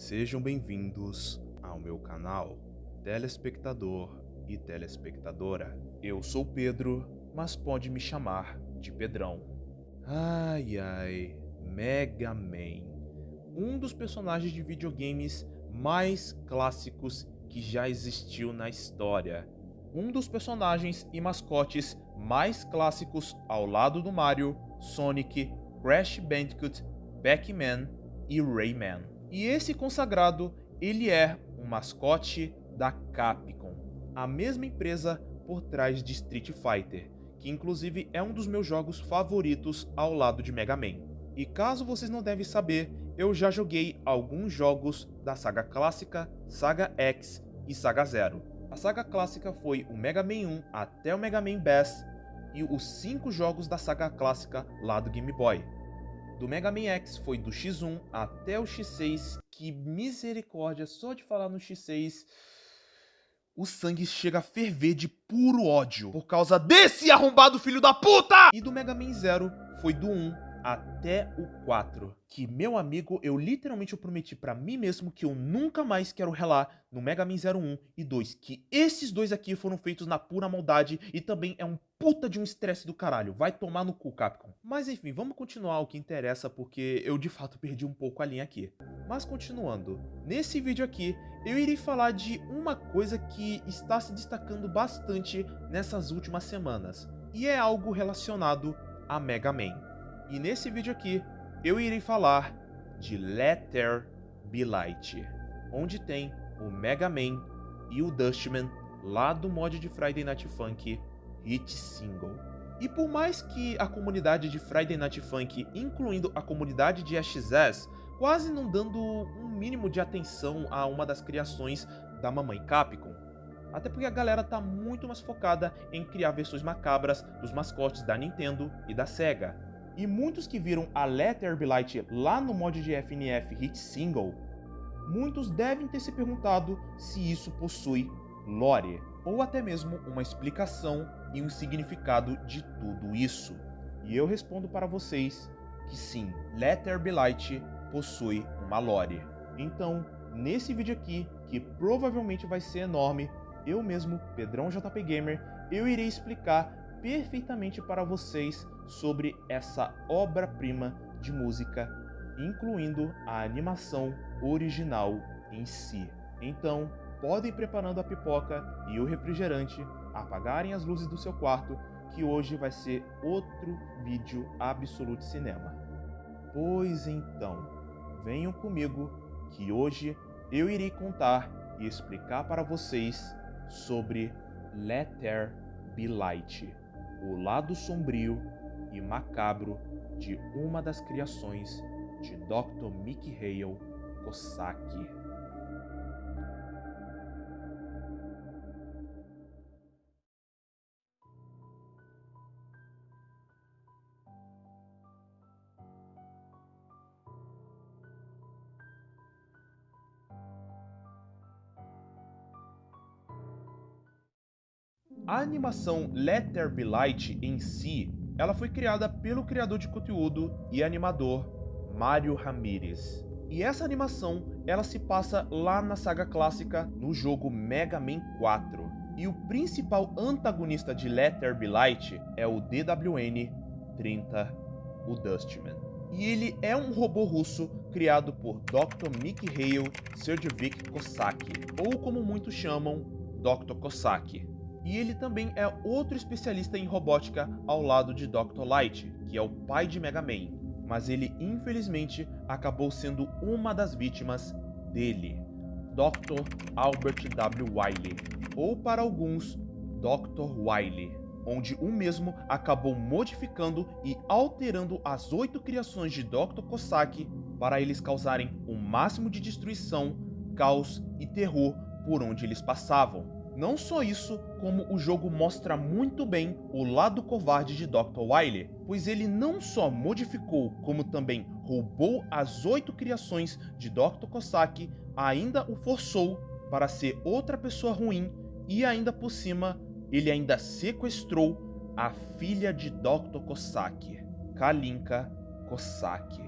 Sejam bem-vindos ao meu canal, telespectador e telespectadora. Eu sou Pedro, mas pode me chamar de Pedrão. Ai ai, Mega Man, um dos personagens de videogames mais clássicos que já existiu na história. Um dos personagens e mascotes mais clássicos ao lado do Mario, Sonic, Crash Bandicoot, Pac-Man e Rayman. E esse consagrado, ele é um mascote da Capcom, a mesma empresa por trás de Street Fighter, que inclusive é um dos meus jogos favoritos ao lado de Mega Man. E caso vocês não devem saber, eu já joguei alguns jogos da saga clássica, saga X e saga Zero. A saga clássica foi o Mega Man 1 até o Mega Man Bass e os 5 jogos da saga clássica lá do Game Boy. Do Mega Man X foi do X1 até o X6, que misericórdia, só de falar no X6, o sangue chega a ferver de puro ódio por causa desse arrombado filho da puta! E do Mega Man Zero foi do 1 até o 4, que, meu amigo, eu literalmente prometi pra mim mesmo que eu nunca mais quero relar no Mega Man Zero 1 e 2, que esses dois aqui foram feitos na pura maldade e também é um puta de um estresse do caralho, vai tomar no cu, Capcom. Mas enfim, vamos continuar o que interessa, porque eu de fato perdi um pouco a linha aqui. Mas continuando, nesse vídeo aqui eu irei falar de uma coisa que está se destacando bastante nessas últimas semanas, e é algo relacionado a Mega Man. E nesse vídeo aqui, eu irei falar de Let There Be Light, onde tem o Mega Man e o Dustman lá do mod de Friday Night Funk Hit Single. E por mais que a comunidade de Friday Night Funk, incluindo a comunidade de AXS, quase não dando um mínimo de atenção a uma das criações da mamãe Capcom, até porque a galera tá muito mais focada em criar versões macabras dos mascotes da Nintendo e da Sega. E muitos que viram a Let There Be Light lá no mod de FNF Hit Single, muitos devem ter se perguntado se isso possui lore, ou até mesmo uma explicação e um significado de tudo isso. E eu respondo para vocês que sim, Let There Be Light possui uma lore. Então, nesse vídeo aqui, que provavelmente vai ser enorme, eu mesmo, Pedrão JP Gamer, eu irei explicar perfeitamente para vocês sobre essa obra-prima de música, incluindo a animação original em si. Então, podem ir preparando a pipoca e o refrigerante, apagarem as luzes do seu quarto, que hoje vai ser outro vídeo Absolute Cinema. Pois então, venham comigo que hoje eu irei contar e explicar para vocês sobre Let There Be Light, o lado sombrio e macabro de uma das criações de Dr. Mikhail Kosaki. A animação Let There Be Light em si, ela foi criada pelo criador de conteúdo e animador Mario Ramirez. E essa animação, ela se passa lá na saga clássica no jogo Mega Man 4. E o principal antagonista de Let There Be Light é o DWN-30, o Dustman. E ele é um robô russo criado por Dr. Mikhail Sergeyevich Kosaki, ou como muitos chamam, Dr. Kosaki. E ele também é outro especialista em robótica ao lado de Dr. Light, que é o pai de Mega Man, mas ele infelizmente acabou sendo uma das vítimas dele, Dr. Albert W. Wily, ou para alguns, Dr. Wily, onde o mesmo acabou modificando e alterando as 8 criações de Dr. Kosaki para eles causarem o máximo de destruição, caos e terror por onde eles passavam. Não só isso, como o jogo mostra muito bem o lado covarde de Dr. Wily, pois ele não só modificou, como também roubou as 8 criações de Dr. Kosaki, ainda o forçou para ser outra pessoa ruim e ainda por cima, ele ainda sequestrou a filha de Dr. Kosaki, Kalinka Kosaki.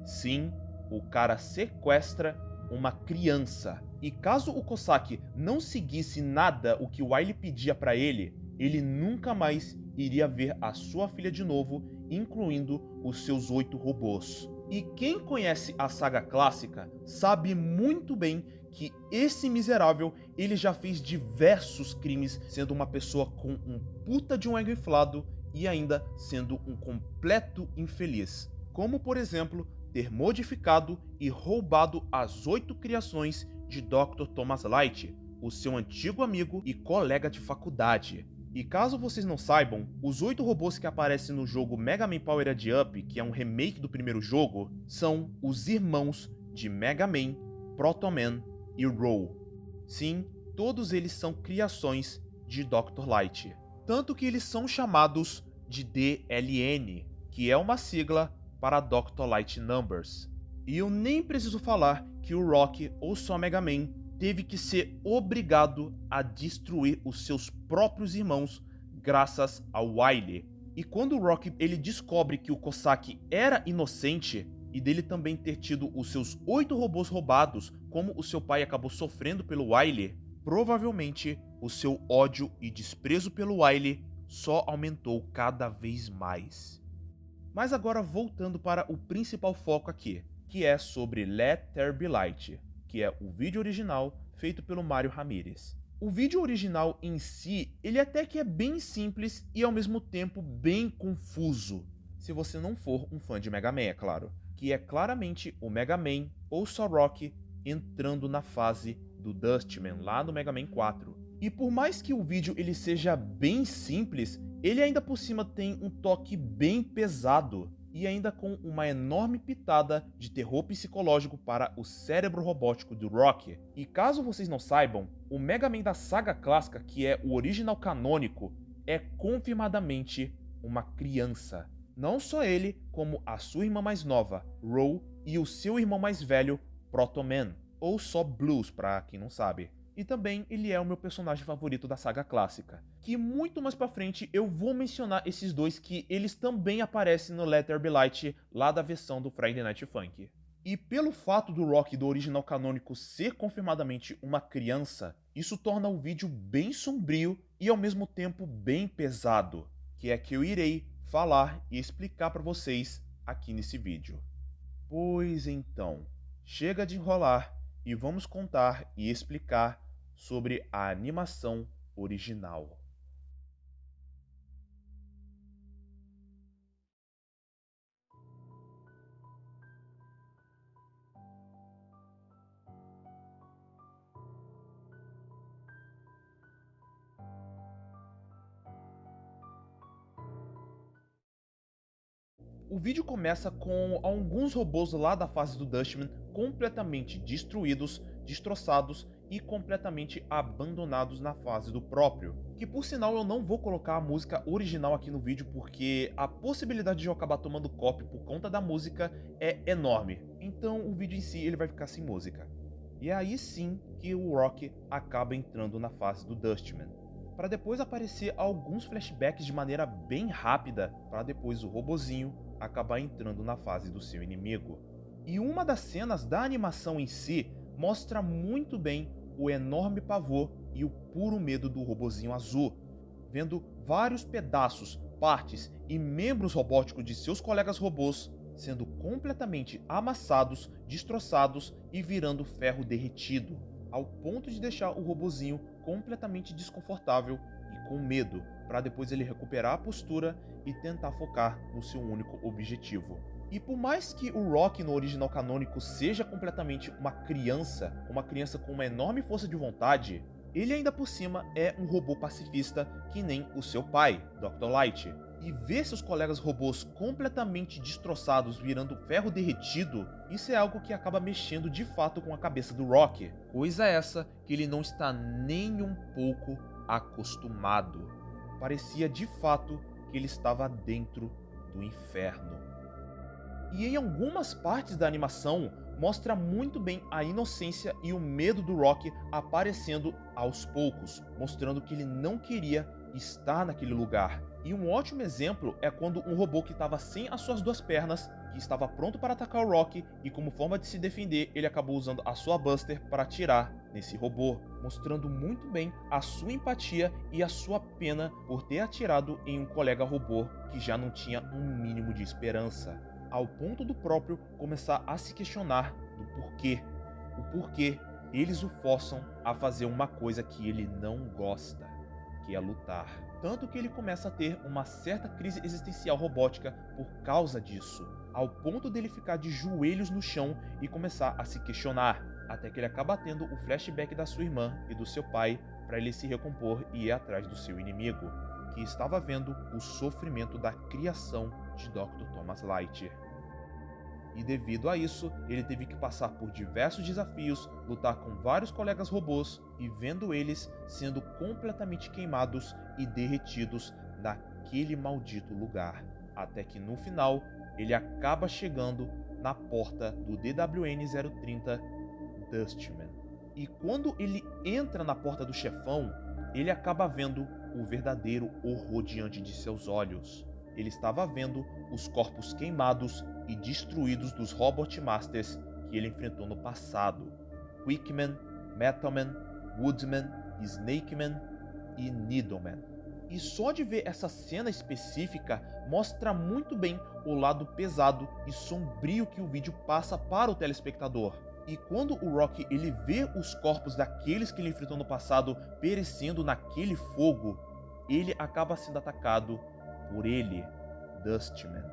Sim, o cara sequestra uma criança. E caso o Cossack não seguisse nada o que o Wily pedia para ele nunca mais iria ver a sua filha de novo, incluindo os seus 8 robôs. E quem conhece a saga clássica sabe muito bem que esse miserável ele já fez diversos crimes, sendo uma pessoa com um puta de um ego inflado e ainda sendo um completo infeliz. Como, por exemplo, ter modificado e roubado as 8 criações de Dr. Thomas Light, o seu antigo amigo e colega de faculdade. E caso vocês não saibam, os 8 robôs que aparecem no jogo Mega Man Powered Up, que é um remake do primeiro jogo, são os irmãos de Mega Man, Proto Man e Roll. Sim, todos eles são criações de Dr. Light. Tanto que eles são chamados de DLN, que é uma sigla para Dr. Light Numbers. E eu nem preciso falar que o Rock, ou só Mega Man, teve que ser obrigado a destruir os seus próprios irmãos graças ao Wily. E quando o Rock ele descobre que o Cossack era inocente e dele também ter tido os seus 8 robôs roubados, como o seu pai acabou sofrendo pelo Wily, provavelmente o seu ódio e desprezo pelo Wily só aumentou cada vez mais. Mas agora voltando para o principal foco aqui, que é sobre Let There Be Light, que é o vídeo original feito pelo Mario Ramirez. O vídeo original em si, ele até que é bem simples e ao mesmo tempo bem confuso, se você não for um fã de Mega Man, é claro, que é claramente o Mega Man ou só Rock entrando na fase do Dustman lá no Mega Man 4. E por mais que o vídeo ele seja bem simples, ele ainda por cima tem um toque bem pesado e ainda com uma enorme pitada de terror psicológico para o cérebro robótico do Rock. E caso vocês não saibam, o Mega Man da saga clássica, que é o original canônico, é confirmadamente uma criança. Não só ele, como a sua irmã mais nova, Roll, e o seu irmão mais velho, Proto Man, ou só Blues para quem não sabe. E também ele é o meu personagem favorito da saga clássica, que muito mais pra frente eu vou mencionar esses dois que eles também aparecem no Let There Be Light lá da versão do Friday Night Funk. E pelo fato do Rock do original canônico ser confirmadamente uma criança, isso torna o vídeo bem sombrio e ao mesmo tempo bem pesado, que é que eu irei falar e explicar pra vocês aqui nesse vídeo. Pois então, chega de enrolar e vamos contar e explicar sobre a animação original. O vídeo começa com alguns robôs lá da fase do Dustman completamente destruídos, destroçados e completamente abandonados na fase do próprio. Que por sinal eu não vou colocar a música original aqui no vídeo porque a possibilidade de eu acabar tomando copy por conta da música é enorme. Então o vídeo em si ele vai ficar sem música. E é aí sim que o Rock acaba entrando na fase do Dustman, para depois aparecer alguns flashbacks de maneira bem rápida, para depois o robozinho acabar entrando na fase do seu inimigo. E uma das cenas da animação em si mostra muito bem o enorme pavor e o puro medo do robozinho azul, vendo vários pedaços, partes e membros robóticos de seus colegas robôs sendo completamente amassados, destroçados e virando ferro derretido, ao ponto de deixar o robozinho completamente desconfortável e com medo, para depois ele recuperar a postura e tentar focar no seu único objetivo. E por mais que o Rock no original canônico seja completamente uma criança com uma enorme força de vontade, ele ainda por cima é um robô pacifista que nem o seu pai, Dr. Light. E ver seus colegas robôs completamente destroçados virando ferro derretido, isso é algo que acaba mexendo de fato com a cabeça do Rock. Coisa essa que ele não está nem um pouco acostumado. Parecia de fato que ele estava dentro do inferno. E em algumas partes da animação mostra muito bem a inocência e o medo do Rock aparecendo aos poucos, mostrando que ele não queria estar naquele lugar. E um ótimo exemplo é quando um robô que estava sem as suas 2 pernas que estava pronto para atacar o Rock e, como forma de se defender, ele acabou usando a sua Buster para atirar nesse robô, mostrando muito bem a sua empatia e a sua pena por ter atirado em um colega robô que já não tinha um mínimo de esperança, ao ponto do próprio começar a se questionar do porquê. O porquê eles o forçam a fazer uma coisa que ele não gosta, que é lutar. Tanto que ele começa a ter uma certa crise existencial robótica por causa disso, ao ponto dele ficar de joelhos no chão e começar a se questionar, até que ele acaba tendo o flashback da sua irmã e do seu pai para ele se recompor e ir atrás do seu inimigo, que estava vendo o sofrimento da criação de Dr. Thomas Light. E devido a isso, ele teve que passar por diversos desafios, lutar com vários colegas robôs e vendo eles sendo completamente queimados e derretidos naquele maldito lugar. Até que no final, ele acaba chegando na porta do DWN-030 Dustman. E quando ele entra na porta do chefão, ele acaba vendo o verdadeiro horror diante de seus olhos. Ele estava vendo os corpos queimados e destruídos dos Robot Masters que ele enfrentou no passado: Quickman, Metalman, Woodman, Snakeman e Needleman. E só de ver essa cena específica mostra muito bem o lado pesado e sombrio que o vídeo passa para o telespectador. E quando o Rock ele vê os corpos daqueles que ele enfrentou no passado perecendo naquele fogo, ele acaba sendo atacado por ele, Dustman.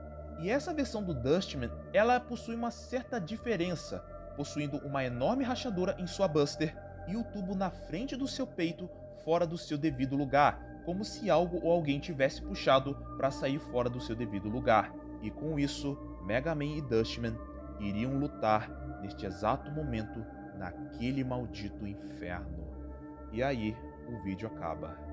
E essa versão do Dustman, ela possui uma certa diferença, possuindo uma enorme rachadura em sua Buster e o tubo na frente do seu peito fora do seu devido lugar, como se algo ou alguém tivesse puxado para sair fora do seu devido lugar. E com isso, Mega Man e Dustman iriam lutar neste exato momento naquele maldito inferno. E aí, o vídeo acaba.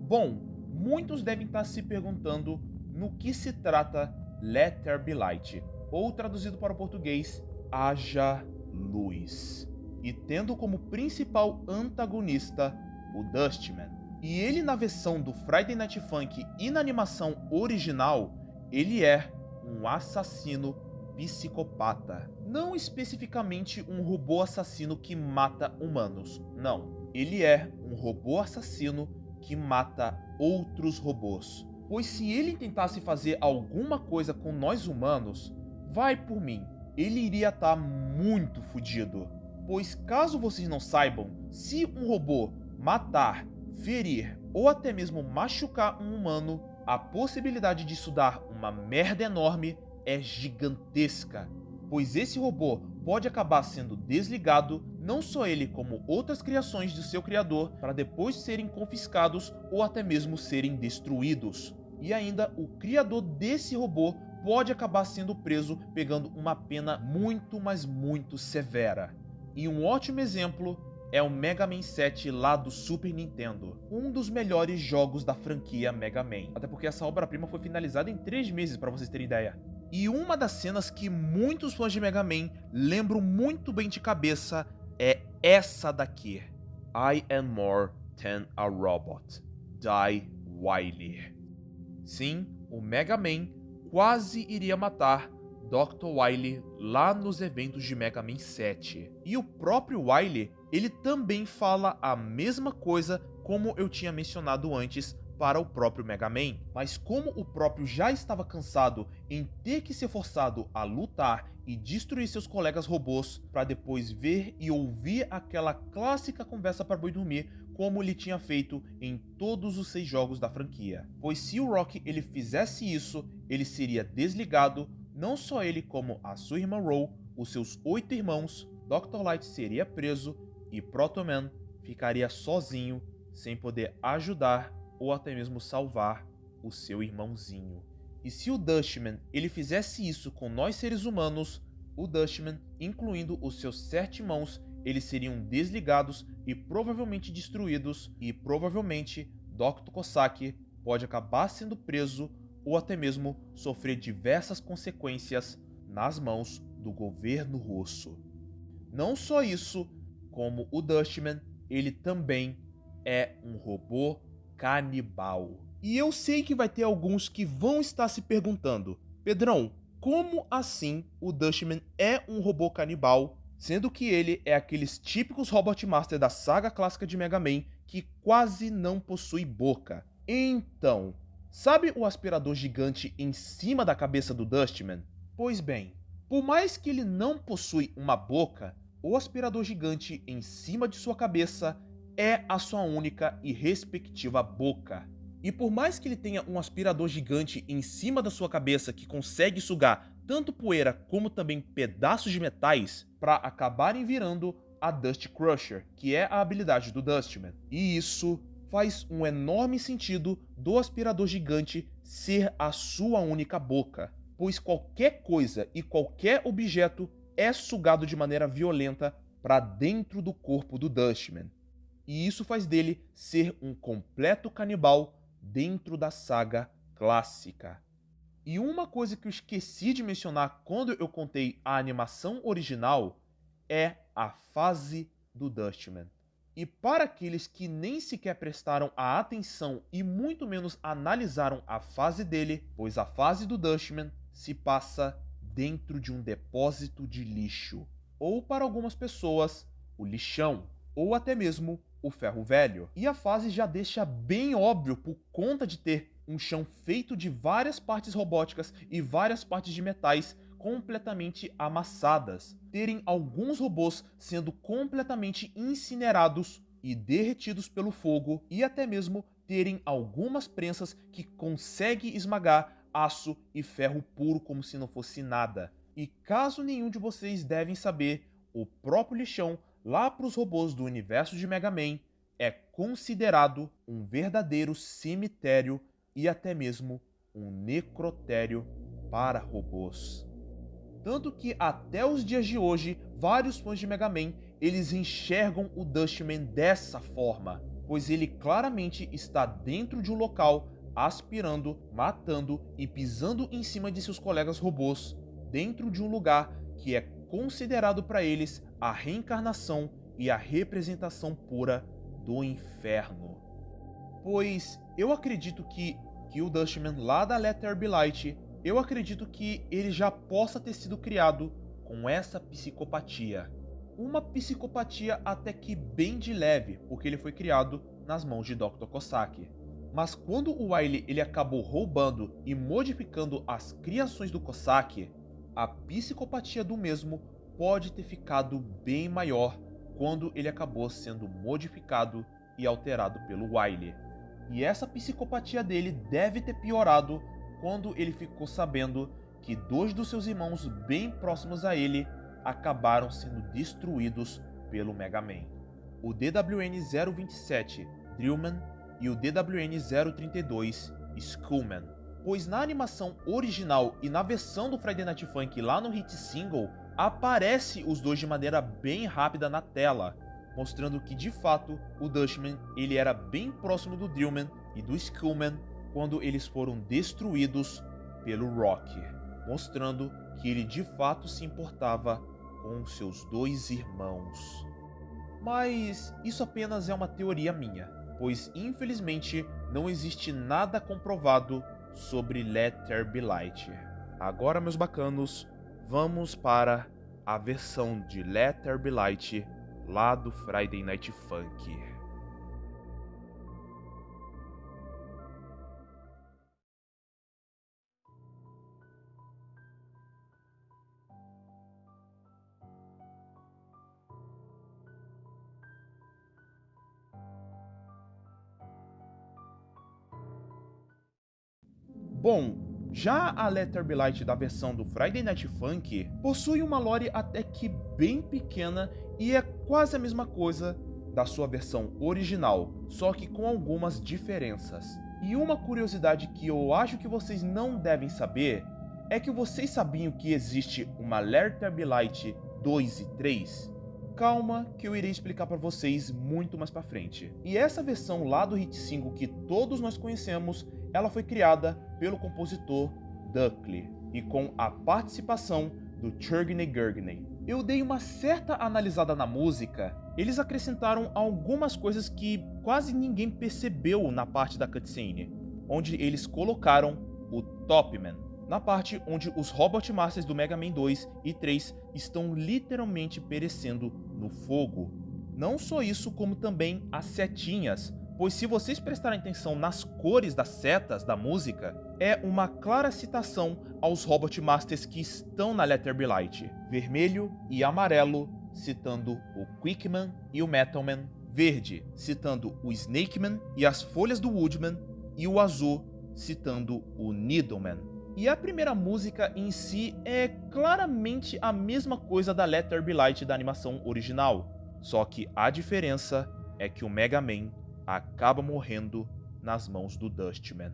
Bom, muitos devem estar se perguntando no que se trata Let There Be Light, ou traduzido para o português, Haja Luz, e tendo como principal antagonista o Dustman. E ele na versão do Friday Night Funk e na animação original, ele é um assassino psicopata. Não especificamente um robô assassino que mata humanos, não. Ele é um robô assassino que mata outros robôs. Pois se ele tentasse fazer alguma coisa com nós humanos, vai por mim, ele iria estar muito fodido. Pois caso vocês não saibam, se um robô matar, ferir ou até mesmo machucar um humano, a possibilidade disso dar uma merda enorme é gigantesca. Pois esse robô pode acabar sendo desligado, não só ele como outras criações de seu criador, para depois serem confiscados ou até mesmo serem destruídos. E ainda o criador desse robô pode acabar sendo preso, pegando uma pena muito, mas muito severa. E um ótimo exemplo é o Mega Man 7 lá do Super Nintendo, um dos melhores jogos da franquia Mega Man. Até porque essa obra-prima foi finalizada em 3 meses, para vocês terem ideia. E uma das cenas que muitos fãs de Mega Man lembram muito bem de cabeça é essa daqui. I am more than a robot. Die, Wily. Sim, o Mega Man quase iria matar Dr. Wily lá nos eventos de Mega Man 7. E o próprio Wily, ele também fala a mesma coisa como eu tinha mencionado antes para o próprio Mega Man. Mas como o próprio já estava cansado em ter que ser forçado a lutar e destruir seus colegas robôs para depois ver e ouvir aquela clássica conversa para boi dormir, como ele tinha feito em todos os 6 jogos da franquia. Pois se o Rock ele fizesse isso, ele seria desligado, não só ele como a sua irmã Ro, os seus 8 irmãos, Dr. Light seria preso e Proto Man ficaria sozinho, sem poder ajudar ou até mesmo salvar o seu irmãozinho. E se o Dustman ele fizesse isso com nós seres humanos, o Dustman, incluindo os seus 7 irmãos, eles seriam desligados e provavelmente destruídos, e provavelmente Dr. Cossack pode acabar sendo preso ou até mesmo sofrer diversas consequências nas mãos do governo russo. Não só isso, como o Dustman, ele também é um robô canibal. E eu sei que vai ter alguns que vão estar se perguntando: Pedrão, como assim o Dustman é um robô canibal, sendo que ele é aqueles típicos Robot Master da saga clássica de Mega Man que quase não possui boca? Então, sabe o aspirador gigante em cima da cabeça do Dustman? Pois bem, por mais que ele não possui uma boca, o aspirador gigante em cima de sua cabeça é a sua única e respectiva boca. E por mais que ele tenha um aspirador gigante em cima da sua cabeça que consegue sugar tanto poeira como também pedaços de metais para acabarem virando a Dust Crusher, que é a habilidade do Dustman. E isso faz um enorme sentido do aspirador gigante ser a sua única boca, pois qualquer coisa e qualquer objeto é sugado de maneira violenta para dentro do corpo do Dustman. E isso faz dele ser um completo canibal dentro da saga clássica. E uma coisa que eu esqueci de mencionar quando eu contei a animação original é a fase do Dustman. E para aqueles que nem sequer prestaram a atenção e muito menos analisaram a fase dele, pois a fase do Dustman se passa dentro de um depósito de lixo, ou para algumas pessoas, o lixão, ou até mesmo o ferro velho. E a fase já deixa bem óbvio por conta de ter um chão feito de várias partes robóticas e várias partes de metais completamente amassadas, terem alguns robôs sendo completamente incinerados e derretidos pelo fogo e até mesmo terem algumas prensas que conseguem esmagar aço e ferro puro como se não fosse nada. E caso nenhum de vocês devem saber, o próprio lixão lá para os robôs do universo de Mega Man é considerado um verdadeiro cemitério e até mesmo um necrotério para robôs. Tanto que até os dias de hoje, vários fãs de Mega Man, eles enxergam o Dustman dessa forma, pois ele claramente está dentro de um local aspirando, matando e pisando em cima de seus colegas robôs, dentro de um lugar que é considerado para eles a reencarnação e a representação pura do inferno. Pois eu acredito que o Dustman lá da Let There Be Light, eu acredito que ele já possa ter sido criado com essa psicopatia. Uma psicopatia até que bem de leve, porque ele foi criado nas mãos de Dr. Cossack. Mas quando o Wily ele acabou roubando e modificando as criações do Cossack, a psicopatia do mesmo pode ter ficado bem maior quando ele acabou sendo modificado e alterado pelo Wily. E essa psicopatia dele deve ter piorado quando ele ficou sabendo que 2 dos seus irmãos bem próximos a ele acabaram sendo destruídos pelo Mega Man. O DWN-027, Drillman, e o DWN-032, Skullman. Pois na animação original e na versão do Friday Night Funk lá no Hit Single, aparece os dois de maneira bem rápida na tela, mostrando que de fato o Dustman ele era bem próximo do Drillman e do Skullman quando eles foram destruídos pelo Rock, mostrando que ele de fato se importava com seus 2 irmãos. Mas isso apenas é uma teoria minha, pois infelizmente não existe nada comprovado sobre Let There Be Light. Agora, meus bacanos, vamos para a versão de Let There Be Light lá do Friday Night Funk. Bom, já a Let There Be Light da versão do Friday Night Funk possui uma lore até que bem pequena e é quase a mesma coisa da sua versão original, só que com algumas diferenças. E uma curiosidade que eu acho que vocês não devem saber é que vocês sabiam que existe uma Let There Be Light 2 e 3? Calma que eu irei explicar para vocês muito mais para frente. E essa versão lá do hit single que todos nós conhecemos, ela foi criada pelo compositor Duckley e com a participação do Churgney Gurgney. Eu dei uma certa analisada na música, eles acrescentaram algumas coisas que quase ninguém percebeu na parte da cutscene, onde eles colocaram o Topman, na parte onde os Robot Masters do Mega Man 2 e 3 estão literalmente perecendo no fogo. Não só isso, como também as setinhas, pois se vocês prestarem atenção nas cores das setas da música, é uma clara citação aos Robot Masters que estão na Letter Be Light. Vermelho e amarelo, citando o Quickman e o Metalman. Verde, citando o Snakeman e as folhas do Woodman. E o azul, citando o Needleman. E a primeira música em si é claramente a mesma coisa da Letter Be Light da animação original. Só que a diferença é que o Mega Man acaba morrendo nas mãos do Dustman.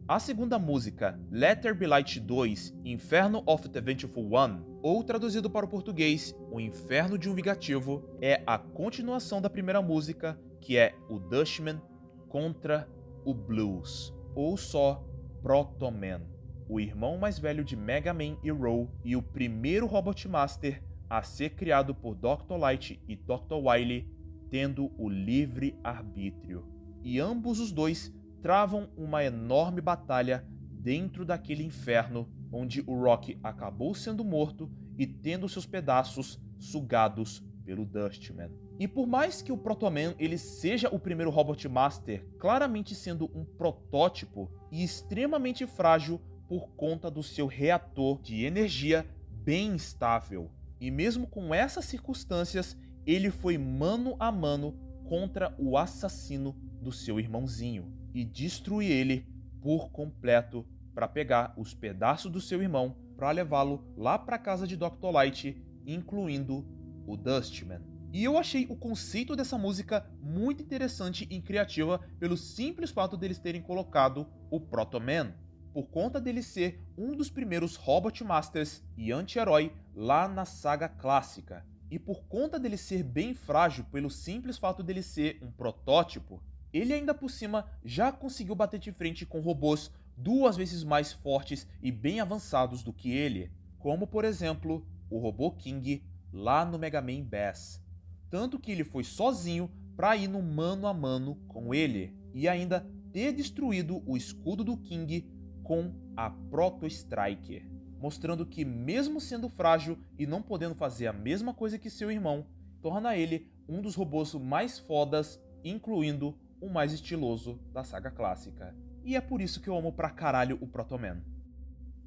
A segunda música, Letter Be Light 2, Inferno of the Vengeful One, ou traduzido para o português, O Inferno de um Vingativo, é a continuação da primeira música, que é o Dustman contra o Blues, ou só Proto Man, o irmão mais velho de Mega Man e Roll e o primeiro Robot Master a ser criado por Dr. Light e Dr. Wily, tendo o livre arbítrio. E ambos os dois travam uma enorme batalha dentro daquele inferno onde o Rock acabou sendo morto e tendo seus pedaços sugados pelo Dustman. E por mais que o Proto Man ele seja o primeiro Robot Master, claramente sendo um protótipo e extremamente frágil por conta do seu reator de energia bem instável. E mesmo com essas circunstâncias, ele foi mano a mano contra o assassino do seu irmãozinho e destruir ele por completo para pegar os pedaços do seu irmão para levá-lo lá para casa de Dr. Light, incluindo o Dustman. E eu achei o conceito dessa música muito interessante e criativa pelo simples fato deles terem colocado o Proto Man, por conta dele ser um dos primeiros Robot Masters e anti-herói lá na saga clássica. E por conta dele ser bem frágil pelo simples fato dele ser um protótipo, ele ainda por cima já conseguiu bater de frente com robôs 2 vezes mais fortes e bem avançados do que ele, como por exemplo o robô King lá no Mega Man Bass. Tanto que ele foi sozinho para ir no mano a mano com ele e ainda ter destruído o escudo do King com a Proto Striker, mostrando que mesmo sendo frágil e não podendo fazer a mesma coisa que seu irmão, torna ele um dos robôs mais fodas, incluindo o mais estiloso da saga clássica. E é por isso que eu amo pra caralho o Proto Man.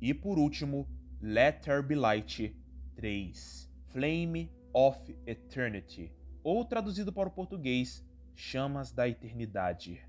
E por último, Letter Be Light 3, Flame of Eternity, ou traduzido para o português, Chamas da Eternidade.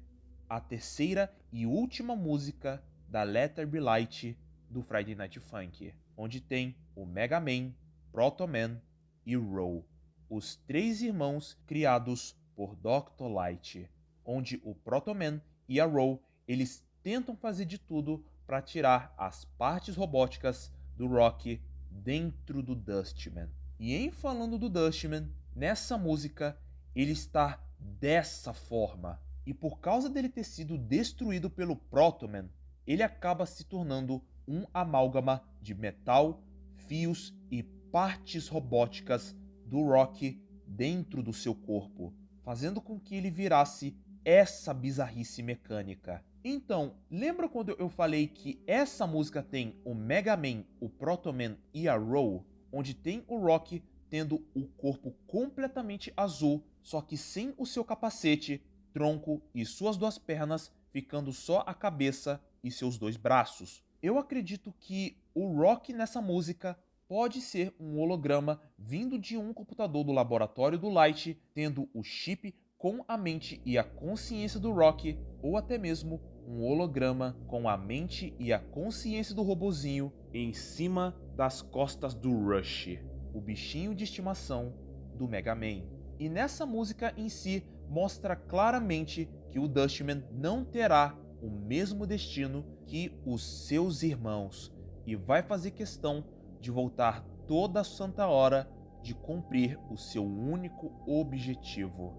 A terceira e última música da Letter Be Light do Friday Night Funk, onde tem o Mega Man, Proto Man e Roll, os 3 irmãos criados por Dr. Light, onde o Proto Man e a Roll eles tentam fazer de tudo para tirar as partes robóticas do Rock dentro do Dustman. E em falando do Dustman, nessa música ele está dessa forma, e por causa dele ter sido destruído pelo Proto Man, ele acaba se tornando um amálgama de metal, fios e partes robóticas do Rock dentro do seu corpo, fazendo com que ele virasse essa bizarrice mecânica. Então, lembra quando eu falei que essa música tem o Mega Man, o Proto Man e a Roll, onde tem o Rock tendo o corpo completamente azul, só que sem o seu capacete, tronco e suas 2 pernas, ficando só a cabeça e seus 2 braços. Eu acredito que o Rock nessa música pode ser um holograma vindo de um computador do laboratório do Light, tendo o chip com a mente e a consciência do Rock, ou até mesmo um holograma com a mente e a consciência do robozinho em cima das costas do Rush, o bichinho de estimação do Mega Man. E nessa música em si mostra claramente que o Dustman não terá o mesmo destino que os seus irmãos e vai fazer questão de voltar toda santa hora de cumprir o seu único objetivo.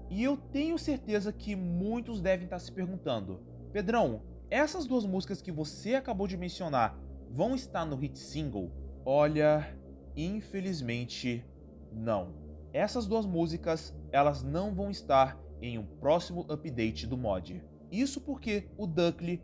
E eu tenho certeza que muitos devem estar se perguntando: Pedrão, essas duas músicas que você acabou de mencionar vão estar no hit single? Olha, infelizmente não. Essas duas músicas, elas não vão estar em um próximo update do mod. Isso porque o Duckly,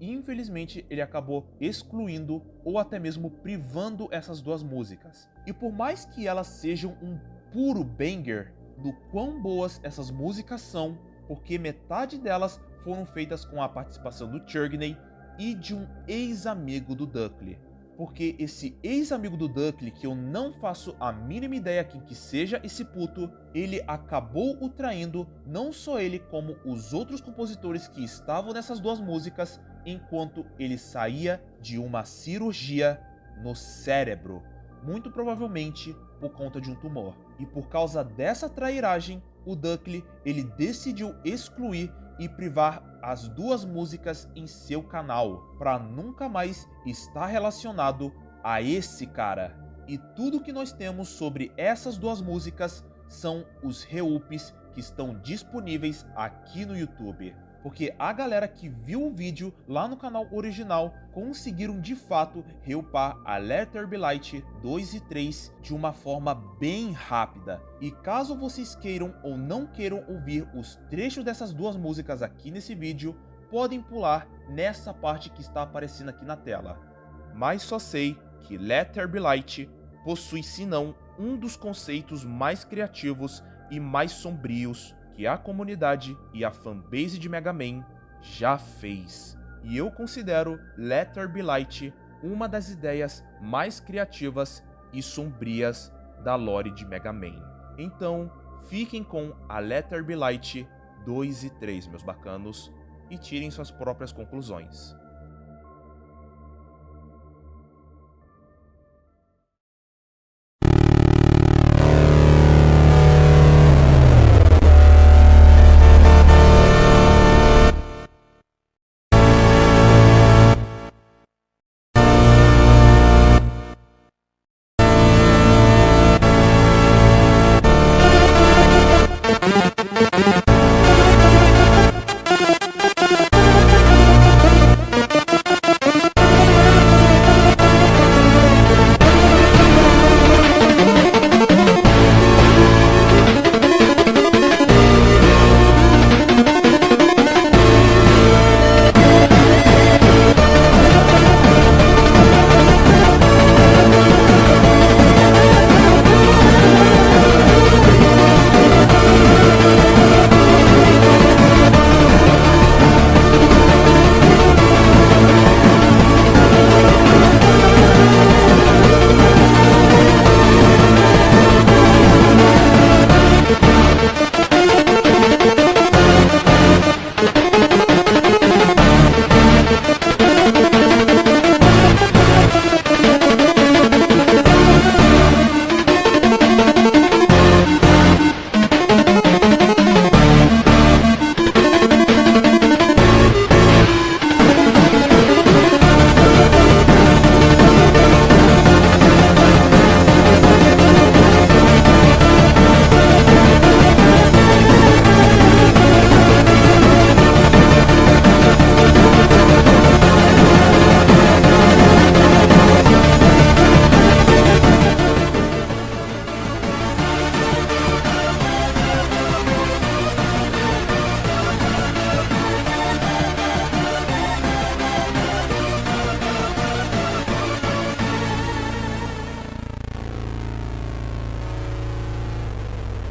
infelizmente, ele acabou excluindo ou até mesmo privando essas duas músicas. E por mais que elas sejam um puro banger do quão boas essas músicas são, porque metade delas foram feitas com a participação do Churgney e de um ex-amigo do Duckly. Porque esse ex-amigo do Duckly, que eu não faço a mínima ideia quem que seja esse puto, ele acabou o traindo, não só ele, como os outros compositores que estavam nessas duas músicas, enquanto ele saía de uma cirurgia no cérebro, muito provavelmente por conta de um tumor. E por causa dessa trairagem, o Duckly, ele decidiu excluir e privar as duas músicas em seu canal, para nunca mais estar relacionado a esse cara. E tudo que nós temos sobre essas duas músicas são os re-ups que estão disponíveis aqui no YouTube. Porque a galera que viu o vídeo lá no canal original conseguiram de fato reupar a Let There Be Light 2 e 3 de uma forma bem rápida. E caso vocês queiram ou não queiram ouvir os trechos dessas duas músicas aqui nesse vídeo, podem pular nessa parte que está aparecendo aqui na tela. Mas só sei que Let There Be Light possui, se não, um dos conceitos mais criativos e mais sombrios que a comunidade e a fanbase de Mega Man já fez. E eu considero Let There Be Light uma das ideias mais criativas e sombrias da lore de Mega Man. Então, fiquem com a Let There Be Light 2 e 3, meus bacanos, e tirem suas próprias conclusões.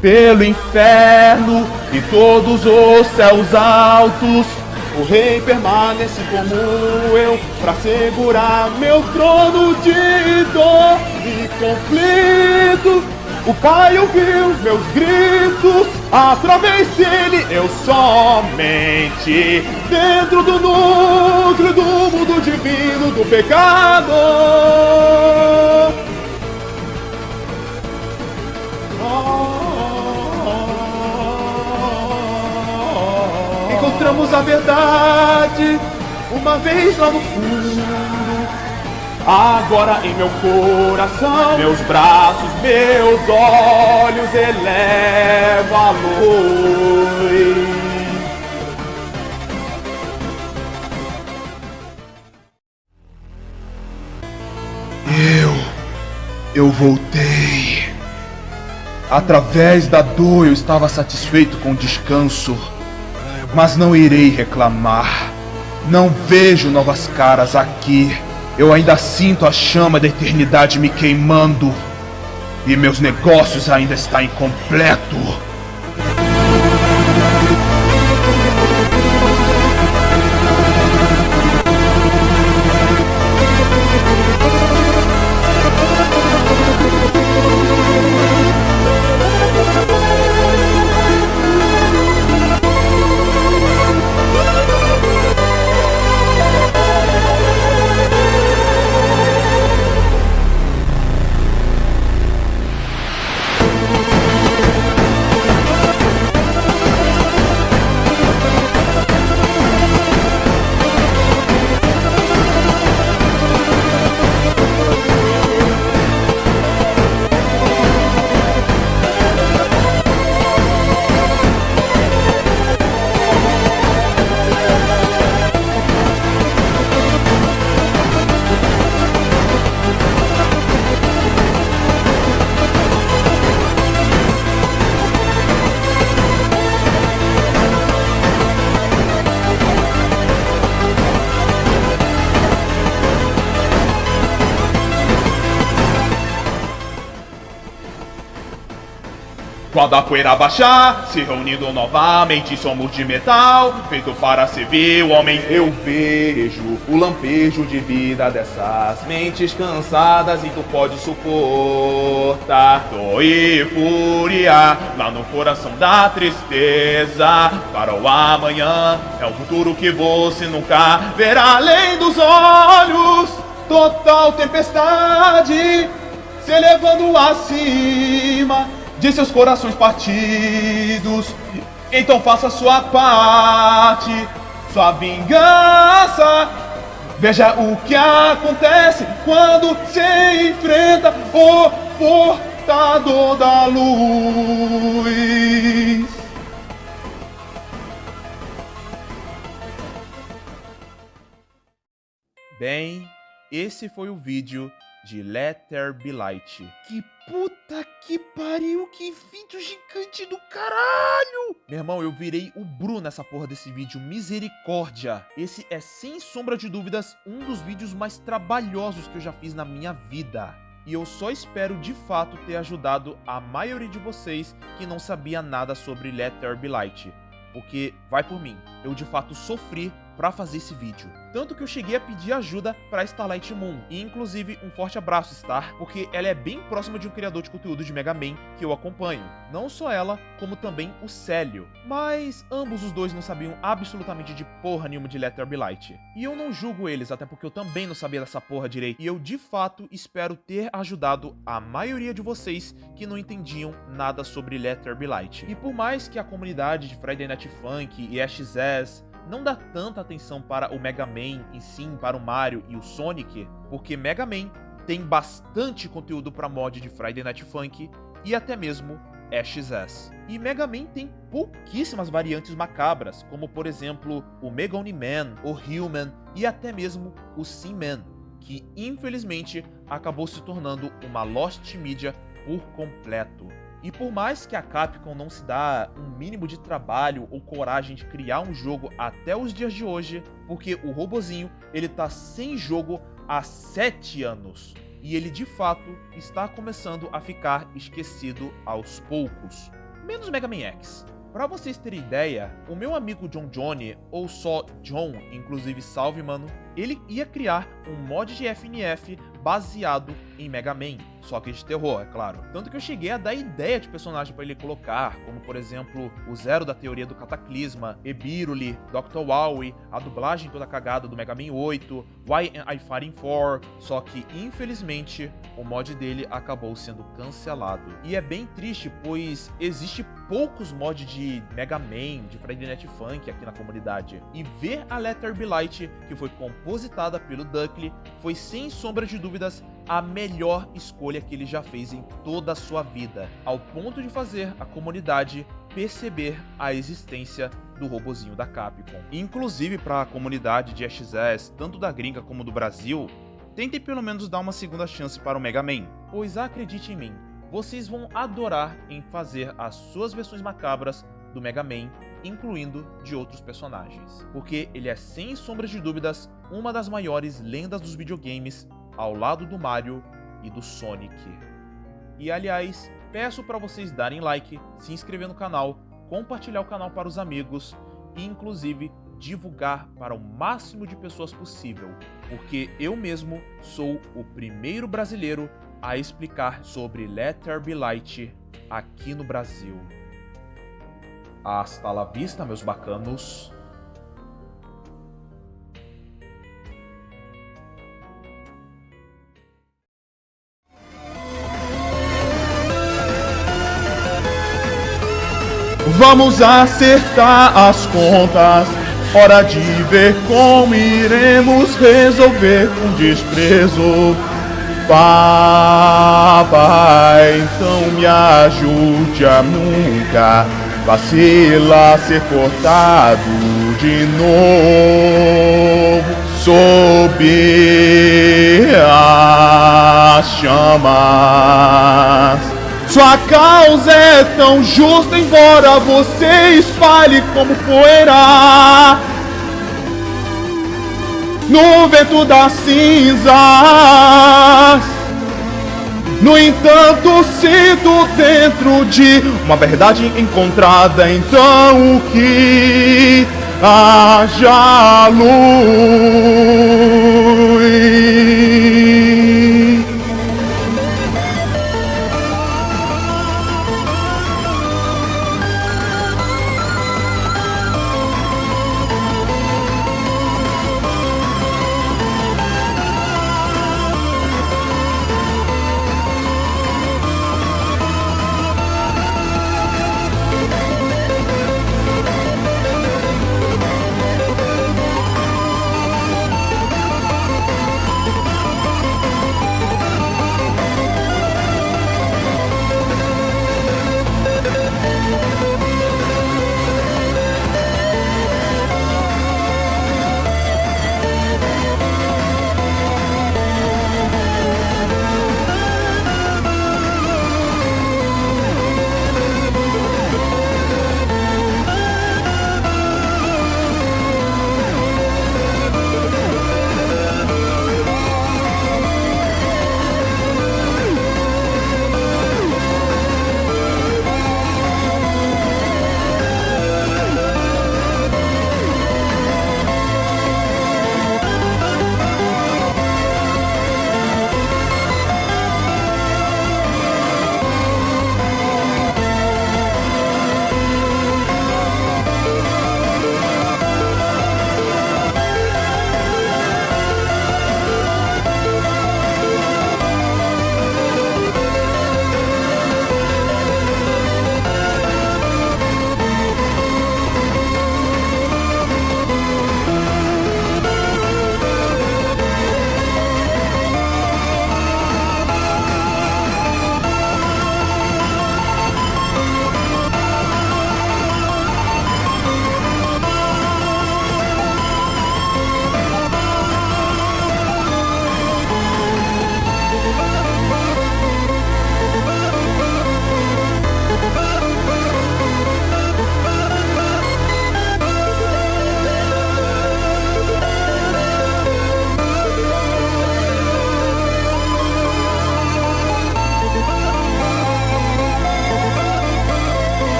Pelo inferno e todos os céus altos, o rei permanece como eu, pra segurar meu trono de dor e conflito. O pai ouviu meus gritos, através dele eu somente, dentro do núcleo do mundo divino do pecado. Encontramos a verdade uma vez lá no fundo. Agora em meu coração, meus braços, meus olhos elevo a luz. Eu voltei. Através da dor eu estava satisfeito com o descanso, mas não irei reclamar. Não vejo novas caras aqui. Eu ainda sinto a chama da eternidade me queimando. E meus negócios ainda estão incompletos. Quando a poeira baixar, se reunindo novamente, somos de metal, feito para servir o homem. Eu vejo o lampejo de vida dessas mentes cansadas e tu pode suportar dor e fúria lá no coração da tristeza. Para o amanhã é um futuro que você nunca verá além dos olhos. Total tempestade se elevando acima de seus corações partidos. Então faça sua parte, sua vingança. Veja o que acontece quando se enfrenta o portador da luz. Bem, esse foi o vídeo de Let There Be Light. Que puta que pariu, que vídeo gigante do caralho! Meu irmão, eu virei o Bru nessa porra desse vídeo, misericórdia! Esse é, sem sombra de dúvidas, um dos vídeos mais trabalhosos que eu já fiz na minha vida. E eu só espero de fato ter ajudado a maioria de vocês que não sabia nada sobre Let There Be Light. Porque, vai por mim, eu de fato sofri pra fazer esse vídeo. Tanto que eu cheguei a pedir ajuda pra Starlight Moon. E inclusive, um forte abraço, Star, porque ela é bem próxima de um criador de conteúdo de Mega Man que eu acompanho. Não só ela, como também o Célio. Mas ambos os dois não sabiam absolutamente de porra nenhuma de Let There Be Light. E eu não julgo eles, até porque eu também não sabia dessa porra direito. E eu de fato espero ter ajudado a maioria de vocês que não entendiam nada sobre Let There Be Light. E por mais que a comunidade de Friday Night Funk e AXS não dá tanta atenção para o Mega Man e sim para o Mario e o Sonic, porque Mega Man tem bastante conteúdo para mod de Friday Night Funk e até mesmo AXS. E Mega Man tem pouquíssimas variantes macabras, como por exemplo o Mega Man, o Human e até mesmo o Seaman, que infelizmente acabou se tornando uma Lost Media por completo. E por mais que a Capcom não se dá um mínimo de trabalho ou coragem de criar um jogo até os dias de hoje, porque o robozinho ele tá sem jogo há 7 anos. E ele de fato está começando a ficar esquecido aos poucos. Menos Mega Man X. Pra vocês terem ideia, o meu amigo John Johnny, ou só John, inclusive salve mano, ele ia criar um mod de FNF baseado em Mega Man, só que de terror, é claro. Tanto que eu cheguei a dar ideia de personagem pra ele colocar, como por exemplo, o Zero da Teoria do Cataclisma, Ebiruli, Dr. Wowie, a dublagem toda cagada do Mega Man 8, Why Am I Fighting For? Só que, infelizmente, o mod dele acabou sendo cancelado. E é bem triste, pois existe poucos mods de Mega Man, de Friday Night Funk aqui na comunidade. E ver a Let There Be Light, que foi compositada pelo Duckley, foi sem sombra de dúvidas a melhor escolha que ele já fez em toda a sua vida, ao ponto de fazer a comunidade perceber a existência do robozinho da Capcom. Inclusive para a comunidade de XS, tanto da gringa como do Brasil, tentem pelo menos dar uma segunda chance para o Mega Man, pois acredite em mim, vocês vão adorar em fazer as suas versões macabras do Mega Man, incluindo de outros personagens, porque ele é sem sombras de dúvidas uma das maiores lendas dos videogames, ao lado do Mario e do Sonic. E aliás, peço para vocês darem like, se inscrever no canal, compartilhar o canal para os amigos e inclusive divulgar para o máximo de pessoas possível, porque eu mesmo sou o primeiro brasileiro a explicar sobre Let There Be Light aqui no Brasil. Hasta la vista, meus bacanos. Vamos acertar as contas, hora de ver como iremos resolver com desprezo. Papai, então me ajude a nunca vacilar, ser cortado de novo sob as chamas. Sua causa é tão justa, embora você espalhe como poeira no vento das cinzas. No entanto, sinto dentro de uma verdade encontrada, então que haja luz.